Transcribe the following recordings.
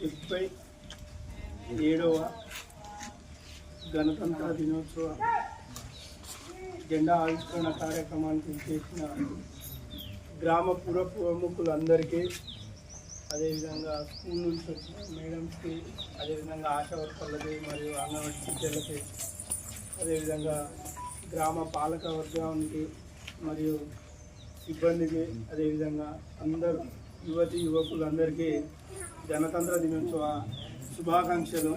77వ గణతంత్ర దినోత్సవ జెండా ఆవిష్కరణ కార్యక్రమానికి చేసిన గ్రామ పుర ప్రముఖులందరికీ, అదేవిధంగా స్కూల్ నుంచి వచ్చిన మేడమ్స్కి, అదేవిధంగా ఆశా వర్కర్లకి మరియు అంగన్వాడీ టీచర్లకి, అదేవిధంగా గ్రామ పాలక వర్గానికి మరియు సిబ్బందికి, అదేవిధంగా అందరు యువతి యువకులందరికీ గణతంత్ర దినోత్సవ శుభాకాంక్షలు.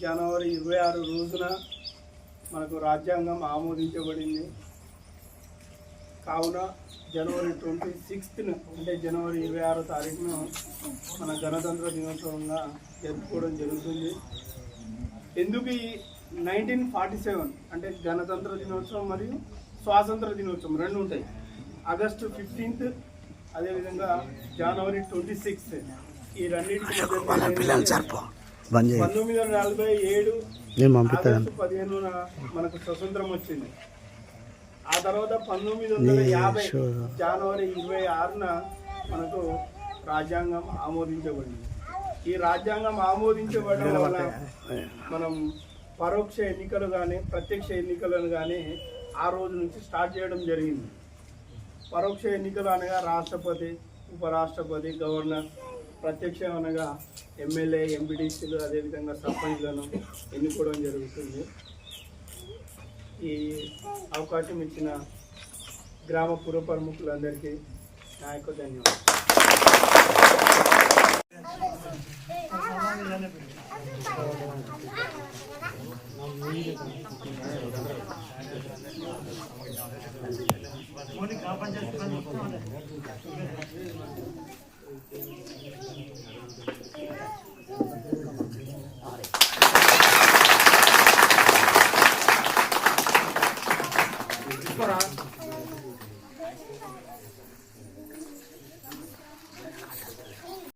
జనవరి 26 రోజున మనకు రాజ్యాంగం ఆమోదించబడింది. కావున జనవరి 26న అంటే జనవరి 26వ తారీఖున మన గణతంత్ర దినోత్సవంగా జరుపుకోవడం జరుగుతుంది. ఎందుకు ఈ 1947 అంటే గణతంత్ర దినోత్సవం మరియు స్వాతంత్ర దినోత్సవం రెండు ఉంటాయి. ఆగస్టు 15th, అదేవిధంగా జనవరి 26th. ఈ రెండింటికి 1947 ఆగస్టు 15న మనకు స్వతంత్రం వచ్చింది. ఆ తర్వాత 1950 జనవరి 26న మనకు రాజ్యాంగం ఆమోదించబడింది. ఈ రాజ్యాంగం ఆమోదించబడడం వల్ల మనం పరోక్ష ఎన్నికలు కానీ ప్రత్యక్ష ఎన్నికలను కానీ ఆ రోజు నుంచి స్టార్ట్ చేయడం జరిగింది. పరోక్ష ఎన్నికలు అనగా రాష్ట్రపతి, ఉపరాష్ట్రపతి, గవర్నర్, ప్రత్యక్ష అనగా ఎమ్మెల్యే, ఎంపీటీసీలు, అదేవిధంగా సర్పంచ్లను ఎన్నుకోవడం జరుగుతుంది. ఈ అవకాశం ఇచ్చిన గ్రామ పుర ప్రముఖులందరికీ నా యొక్క ధన్యవాదాలు.